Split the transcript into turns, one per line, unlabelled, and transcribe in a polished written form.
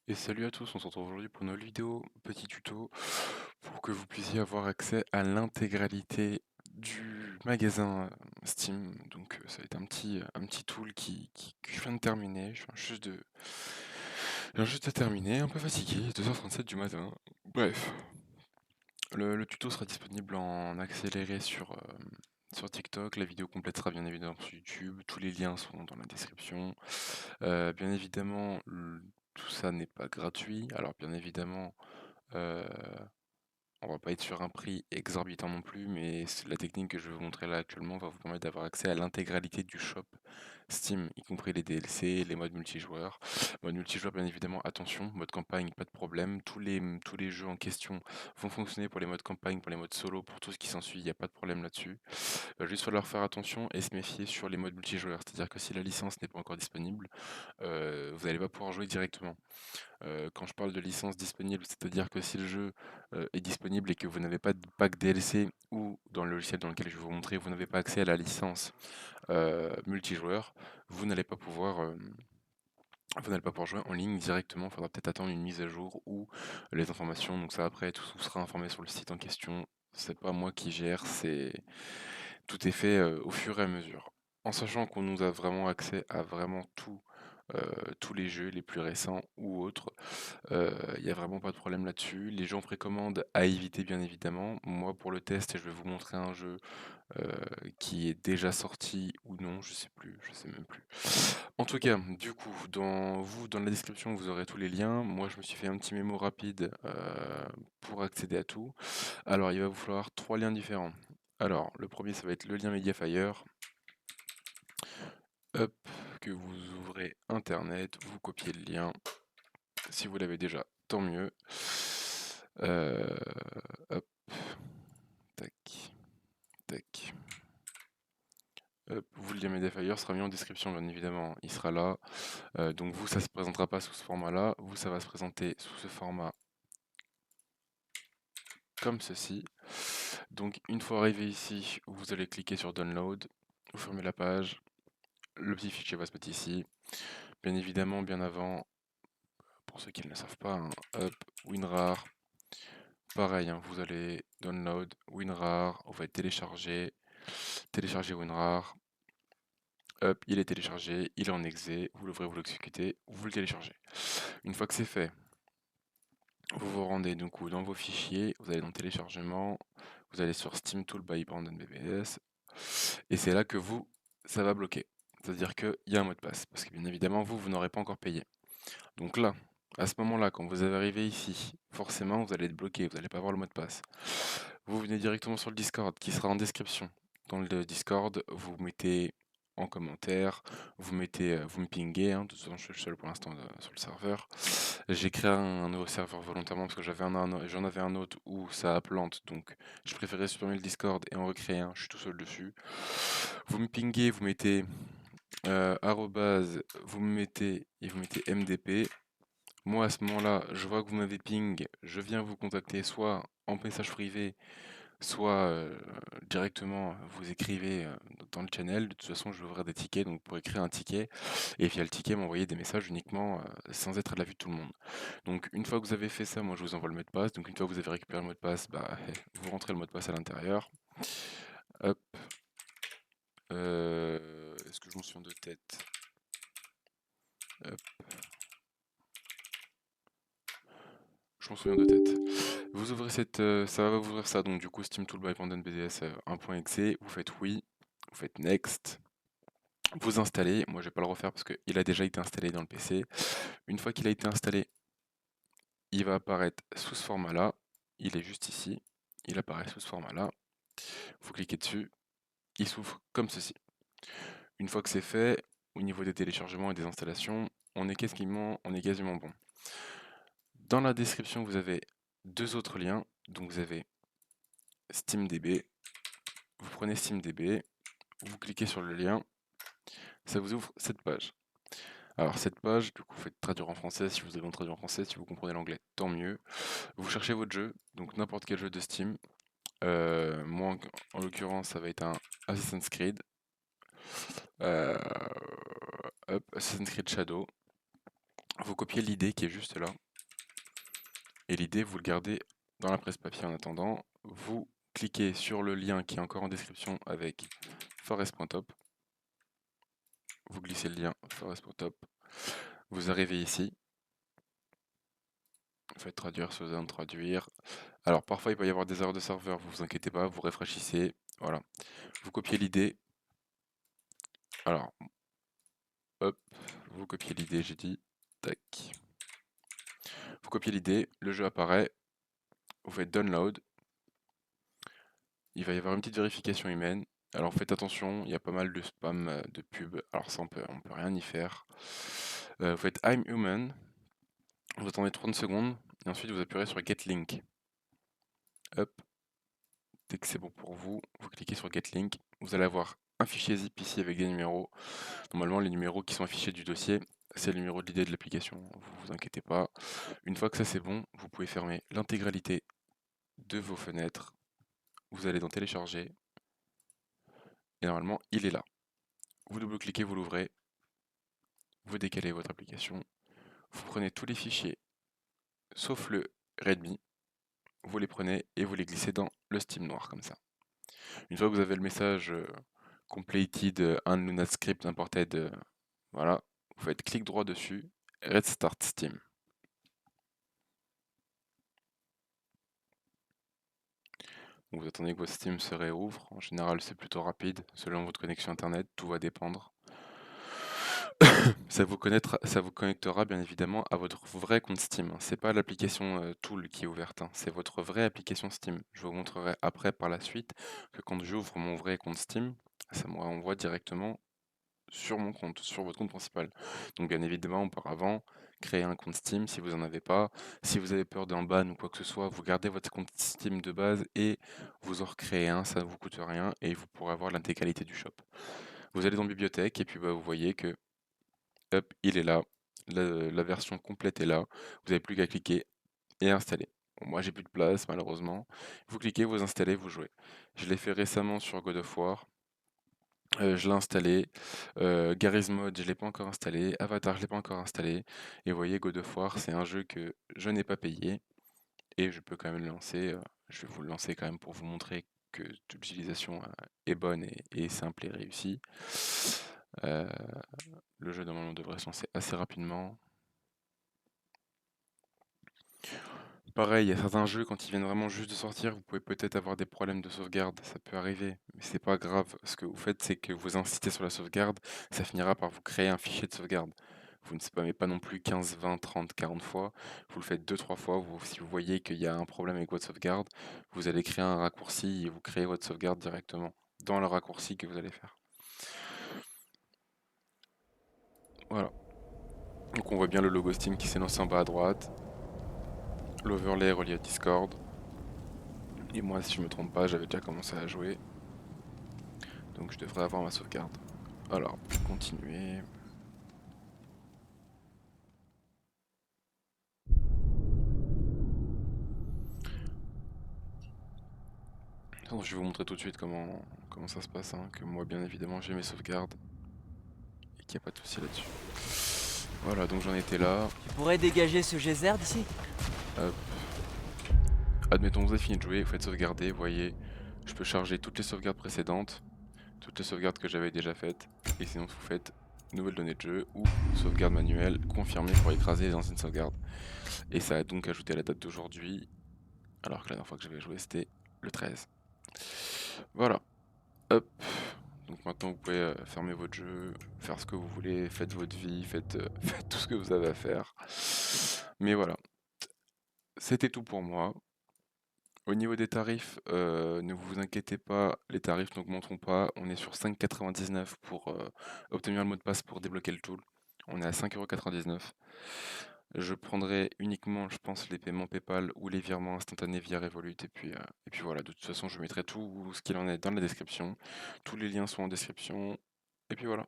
Et salut à tous, on se retrouve aujourd'hui pour une nouvelle vidéo, petit tuto, pour que vous puissiez avoir accès à l'intégralité du magasin Steam. Donc ça va être un petit tool que je viens de terminer, je viens juste de terminer, un peu fatigué, 2h37 du matin. Bref, le tuto sera disponible en accéléré sur TikTok, la vidéo complète sera bien évidemment sur YouTube, tous les liens sont dans la description. Bien évidemment, tout ça n'est pas gratuit. Alors bien évidemment, heu, on va pas être sur un prix exorbitant non plus, mais la technique que je vais vous montrer là actuellement va vous permettre d'avoir accès à l'intégralité du shop Steam, y compris les DLC, les modes multijoueurs. Mode multijoueur, bien évidemment, attention, mode campagne, pas de problème. Tous les jeux en question vont fonctionner pour les modes campagne, pour les modes solo, pour tout ce qui s'ensuit, il n'y a pas de problème là-dessus. Il va juste falloir faire attention et se méfier sur les modes multijoueurs. C'est-à-dire que si la licence n'est pas encore disponible, vous n'allez pas pouvoir jouer directement. Quand je parle de licence disponible, c'est-à-dire que si le jeu est disponible et que vous n'avez pas de pack DLC ou dans le logiciel dans lequel je vais vous montrer, vous n'avez pas accès à la licence multijoueur, vous n'allez pas pouvoir jouer en ligne directement. Il faudra peut-être attendre une mise à jour ou les informations. Donc ça après, tout sera informé sur le site en question. C'est pas moi qui gère, tout est fait au fur et à mesure. En sachant qu'on nous a vraiment accès à vraiment tout, tous les jeux, les plus récents ou autres. Il y a vraiment pas de problème là-dessus. Les jeux en précommande à éviter bien évidemment. Moi pour le test, je vais vous montrer un jeu, heu, qui est déjà sorti ou non, je sais plus, je sais même plus. En tout cas, du coup, dans la description, vous aurez tous les liens. Moi, je me suis fait un petit mémo rapide, pour accéder à tout. Alors, il va vous falloir 3 liens différents. Alors, le premier, ça va être le lien Mediafire. Hop, que vous ouvrez internet, vous copiez le lien. Si vous l'avez déjà, tant mieux. Hop, tac, tac. Hop, vous le lien Mediafire sera mis en description, bien évidemment, il sera là. Donc vous, ça se présentera pas sous ce format-là. Vous, ça va se présenter sous ce format comme ceci. Donc une fois arrivé ici, vous allez cliquer sur Download, vous fermez la page, le petit fichier va se mettre ici. Bien évidemment, bien avant, pour ceux qui ne le savent pas, hein, hop, WinRAR, pareil, hein, vous allez Download, WinRAR, vous allez télécharger WinRAR, hop, il est téléchargé, il est en exe, vous l'ouvrez, vous l'exécutez, vous le téléchargez. Une fois que c'est fait, vous vous rendez du coup dans vos fichiers, vous allez dans téléchargement, vous allez sur Steam Tool by Brandon BBS, et c'est là que ça va bloquer. C'est-à-dire qu'il y a un mot de passe, parce que bien évidemment, vous n'aurez pas encore payé. Donc là, à ce moment-là, quand vous arrivez ici, forcément, vous allez être bloqué, vous n'allez pas avoir le mot de passe. Vous venez directement sur le Discord, qui sera en description. Dans le Discord, vous mettez en commentaire, vous me pinguez, hein, de toute façon je suis le seul pour l'instant sur le serveur. J'ai créé un nouveau serveur volontairement parce que j'en avais un autre où ça a plante, donc je préférais supprimer le Discord et en recréer un, je suis tout seul dessus. Vous me pinguez, vous mettez arrobase, vous mettez MDP. Moi à ce moment-là, je vois que vous m'avez ping, je viens vous contacter soit en message privé, soit directement vous écrivez dans le channel. De toute façon, je vais ouvrir des tickets, donc pour écrire un ticket et via le ticket m'envoyer des messages uniquement sans être à la vue de tout le monde. Donc une fois que vous avez fait ça, moi je vous envoie le mot de passe. Donc une fois que vous avez récupéré le mot de passe, bah, vous rentrez le mot de passe à l'intérieur. Hop. Est-ce que je m'en souviens de tête? Hop. Je m'en souviens de tête. Vous ouvrez ça va vous ouvrir ça. Donc du coup, Steam Tool by Pandan BDS 1.exe. Vous faites oui. Vous faites next. Vous installez. Moi, je vais pas le refaire parce qu'il a déjà été installé dans le PC. Une fois qu'il a été installé, il va apparaître sous ce format-là. Il est juste ici. Il apparaît sous ce format-là. Vous cliquez dessus. Il s'ouvre comme ceci. Une fois que c'est fait, au niveau des téléchargements et des installations, on est quasiment bon. Dans la description, vous avez deux autres liens. Donc vous avez SteamDB. Vous prenez SteamDB, vous cliquez sur le lien, ça vous ouvre cette page. Alors cette page, du coup, vous faites traduire en français si vous avez traduire en français, si vous comprenez l'anglais, tant mieux. Vous cherchez votre jeu, donc n'importe quel jeu de Steam. Moi, en l'occurrence, ça va être un Assassin's Creed. Hop, Assassin's Creed Shadow. Vous copiez l'idée qui est juste là, et l'idée, vous le gardez dans la presse papier en attendant. Vous cliquez sur le lien qui est encore en description avec forest.top. Vous glissez le lien forest.top. Vous arrivez ici. Vous faites traduire, sous un traduire. Alors parfois il peut y avoir des erreurs de serveur, vous inquiétez pas, vous réfléchissez. Voilà. Vous copiez l'idée. Alors, hop, vous copiez l'idée, j'ai dit. Tac. Vous copiez l'idée, le jeu apparaît. Vous faites download. Il va y avoir une petite vérification humaine. Alors faites attention, il y a pas mal de spam de pub. Alors ça on peut rien y faire. Vous faites I'm human. Vous attendez 30 secondes. Et ensuite vous appuyez sur Get Link. Hop. Dès que c'est bon pour vous, vous cliquez sur Get Link. Vous allez avoir un fichier zip ici avec des numéros. Normalement les numéros qui sont affichés du dossier, c'est le numéro de l'idée de l'application. Vous inquiétez pas. Une fois que ça c'est bon, vous pouvez fermer l'intégralité de vos fenêtres. Vous allez dans télécharger. Et normalement il est là. Vous double-cliquez, vous l'ouvrez. Vous décalez votre application. Vous prenez tous les fichiers, sauf le readme. Vous les prenez et vous les glissez dans le Steam noir comme ça. Une fois que vous avez le message completed un script imported, voilà, vous faites clic droit dessus, Restart Steam. Donc vous attendez que votre Steam se réouvre. En général, c'est plutôt rapide. Selon votre connexion internet, tout va dépendre. Ça vous connectera bien évidemment à votre vrai compte Steam. C'est pas l'application Tool qui est ouverte, hein. C'est votre vraie application Steam. Je vous montrerai après par la suite que quand j'ouvre mon vrai compte Steam, ça me renvoie directement sur mon compte, sur votre compte principal. Donc bien évidemment, auparavant, créez un compte Steam si vous n'en avez pas. Si vous avez peur d'un ban ou quoi que ce soit, vous gardez votre compte Steam de base et vous en recréez un, ça ne vous coûte rien et vous pourrez avoir l'intégralité du shop. Vous allez dans bibliothèque et puis vous voyez que hop, il est là. La version complète est là. Vous n'avez plus qu'à cliquer et installer. Bon, moi j'ai plus de place malheureusement. Vous cliquez, vous installez, vous jouez. Je l'ai fait récemment sur God of War. Je l'ai installé. Garry's Mod, je l'ai pas encore installé. Avatar, je l'ai pas encore installé. Et vous voyez, God of War, c'est un jeu que je n'ai pas payé. Et je peux quand même le lancer. Je vais vous le lancer quand même pour vous montrer que l'utilisation est bonne et simple et réussie. Euh, le jeu normalement devrait se lancer assez rapidement. Pareil, il y a certains jeux, quand ils viennent vraiment juste de sortir, vous pouvez peut-être avoir des problèmes de sauvegarde, ça peut arriver, mais c'est pas grave. Ce que vous faites, c'est que vous insistez sur la sauvegarde, ça finira par vous créer un fichier de sauvegarde. Vous ne spammez pas non plus 15, 20, 30, 40 fois, vous le faites 2-3 fois. Si vous voyez qu'il y a un problème avec votre sauvegarde, vous allez créer un raccourci et vous créez votre sauvegarde directement dans le raccourci que vous allez faire. Voilà. Donc on voit bien le logo Steam qui s'est lancé en bas à droite. L'overlay est relié à Discord. Et moi, si je me trompe pas, j'avais déjà commencé à jouer. Donc je devrais avoir ma sauvegarde. Alors, continuer. Alors, je vais vous montrer tout de suite comment ça se passe, hein, que moi bien évidemment j'ai mes sauvegardes et qu'il n'y a pas de souci là-dessus. Voilà, donc j'en étais là.
Tu pourrais dégager ce geyser d'ici?
Hop. Admettons, vous avez fini de jouer, vous faites sauvegarder, vous voyez, je peux charger toutes les sauvegardes précédentes, toutes les sauvegardes que j'avais déjà faites, et sinon vous faites nouvelle donnée de jeu ou sauvegarde manuelle confirmée pour écraser les anciennes sauvegardes. Et ça a donc ajouté la date d'aujourd'hui, alors que la dernière fois que j'avais joué c'était le 13. Voilà, hop. Donc maintenant vous pouvez fermer votre jeu, faire ce que vous voulez, faites votre vie, faites tout ce que vous avez à faire. Mais voilà, c'était tout pour moi. Au niveau des tarifs, ne vous inquiétez pas, les tarifs n'augmenteront pas. On est sur 5,99 pour obtenir le mot de passe pour débloquer le tool. On est à 5,99 €. Je prendrai uniquement, je pense, les paiements PayPal ou les virements instantanés via Revolut. Et puis voilà, de toute façon, je mettrai tout ce qu'il en est dans la description. Tous les liens sont en description. Et puis voilà.